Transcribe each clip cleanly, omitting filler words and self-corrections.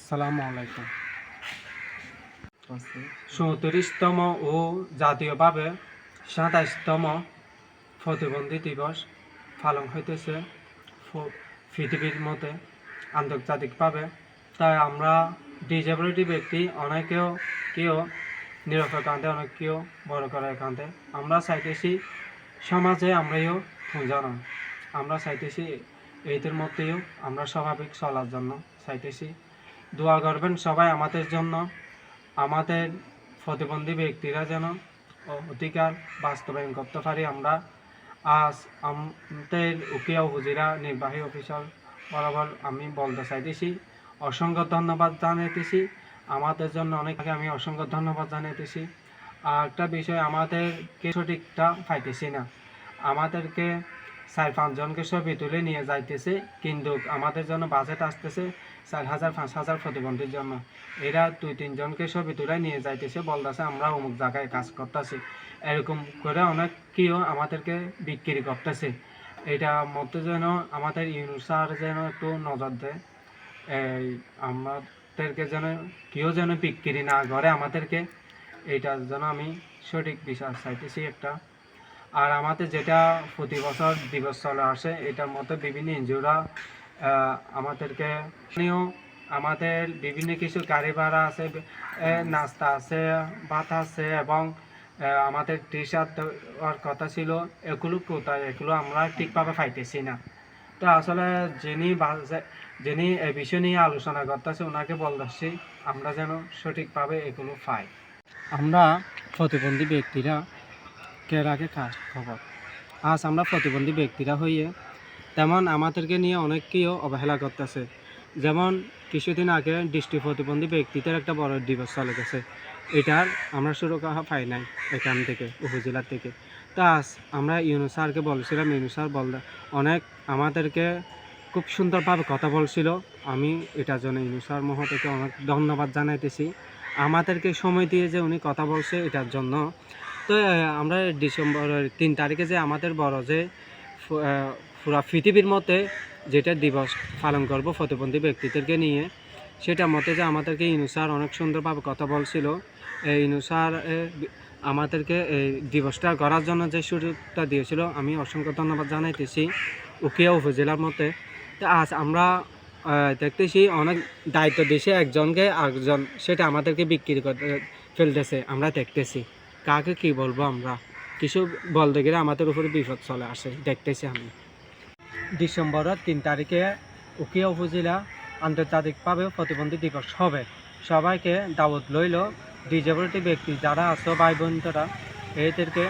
আসসালামু আলাইকুম। ৩৭তম ও জাতীয়ভাবে ২৭তম প্রতিবন্ধী দিবস পালন হইতেছে পৃথিবীর মধ্যে আন্তর্জাতিকভাবে। তাই আমরা ডিসেবিলিটি ব্যক্তি কেউ নিরক্ষর কাঁদে, কেউ বড় করার কাঁদে। আমরা চাইতেছি সমাজে আমরাও খুঁজানো, আমরা চাইতেছি এইদের মধ্যেও আমরা স্বাভাবিক চলার জন্য চাইতেছি। দোয়া করবেন সবাই আমাদের জন্য, আমাদের প্রতিবন্ধী ব্যক্তিরা যেন অধিকার বাস্তবায়ন করতে পারি। আমরা আজ আমাদের উকিয়া উপজেলা নির্বাহী অফিসার বরাবর আমি বলতে চাইতেছি, অসংখ্য ধন্যবাদ জানাইতেছি। আমাদের জন্য আমি অসংখ্য ধন্যবাদ জানাইতেছি। আর একটা বিষয়, আমাদেরকে সঠিকটা পাইতেছি না। আমাদেরকে 4-5 জনকে ছবি তুলে নিয়ে যাইতেছে, কিন্তু আমাদের জন্য বাজেট আসতেছে 4,000-5,000 প্রতিবন্ধীর জন্য। এরা 2-3 জনকে ছবি তুলে নিয়ে যাইতেছে, বলতেছে আমরা অমুক জায়গায় কাজ করতেছি। এরকম করে অনেক কেউ আমাদেরকে বিক্রি করতেছে। এটা মধ্যে যেন আমাদের ইউনুস স্যার যেন একটু নজর দেয়, আমাদেরকে যেন কেউ যেন বিক্রি না করে আমাদেরকে। এইটার জন্য আমি সঠিক বিচার চাইতেছি একটা। আর আমাদের যেটা প্রতি বছর দিবস চলে আসে, এটার মধ্যে বিভিন্ন এনজিওরা আমাদেরকে আমাদের বিভিন্ন কিছু গাড়ি ভাড়া আছে, নাস্তা আছে, ভাত আছে, এবং আমাদের টি শার্ট দেওয়ার কথা ছিল। এগুলো কোথায়? এগুলো আমরা ঠিকভাবে পাইতেছি না। তো আসলে যিনি এ বিষয় নিয়ে আলোচনা করতেছে ওনাকে বলতেছি আমরা যেন সঠিকভাবে এগুলো পাই। আমরা প্রতিবন্ধী ব্যক্তিরা কে রাখে খবর। আজ আমরা প্রতিবন্ধী ব্যক্তিরা হইয়ে তেমন আমাদেরকে নিয়ে অনেককেও অবহেলা করতেছে। যেমন কিছুদিন আগে দৃষ্টি প্রতিবন্ধী ব্যক্তিদের একটা বড় দিবস চলে গেছে, এটার আমরা সুরক্ষা পাই নাই এখান থেকে, উপজেলা থেকে। তা আজ আমরা ইউনুস স্যারকে বলছিলাম, ইউনুস স্যার অনেক আমাদেরকে খুব সুন্দরভাবে কথা বলছিল। আমি এটার জন্য ইউনুস স্যার মহোদয়কে অনেক ধন্যবাদ জানাইতেছি। আমাদেরকে সময় দিয়ে যে উনি কথা বলছে এটার জন্য। তো আমরা ডিসেম্বরের 3 তারিখে যে আমাদের বড় যে পুরা পৃথিবীর মধ্যে যেটা দিবস পালন করব প্রতিবন্ধী ব্যক্তিদেরকে নিয়ে, সেটার মধ্যে যে আমাদেরকে ইউনুস স্যার অনেক সুন্দরভাবে কথা বলছিল। ইউনুস স্যার আমাদেরকে এই দিবসটা করার জন্য যে সুযোগটা দিয়েছিল, আমি অসংখ্য ধন্যবাদ জানাইতেছি উকিয়া উপজেলার মধ্যে। তো আজ আমরা দেখতেছি অনেক দায়িত্ব দিয়েছে একজনকে, আরেকজন সেটা আমাদেরকে বিক্রি করতে ফেলতেছে। আমরা দেখতেছি কাকে কি বলবো, আমরা কিছু বলতে গেলে আমাদের উপরে বিপদ চলে আসে দেখতেছি। আমি ডিসেম্বরের 3 তারিখে উকিয়া উপজেলা আন্তর্জাতিকভাবে প্রতিবন্ধী দিবস হবে। সবাইকে দাওয়াত লইল, ডিসেবিলিটি ব্যক্তি যারা আছে ভাই বোনরা, এদেরকে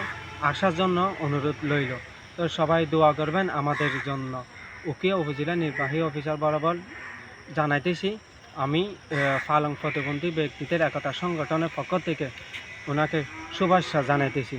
আসার জন্য অনুরোধ লইল। তো সবাই দোয়া করবেন আমাদের জন্য। উকিয়া উপজেলা নির্বাহী অফিসার বরাবর জানাইতেছি আমি ফালং প্রতিবন্ধী ব্যক্তিদের একতা সংগঠনের পক্ষ থেকে ওনাকে শুভেচ্ছা জানাইতেছি।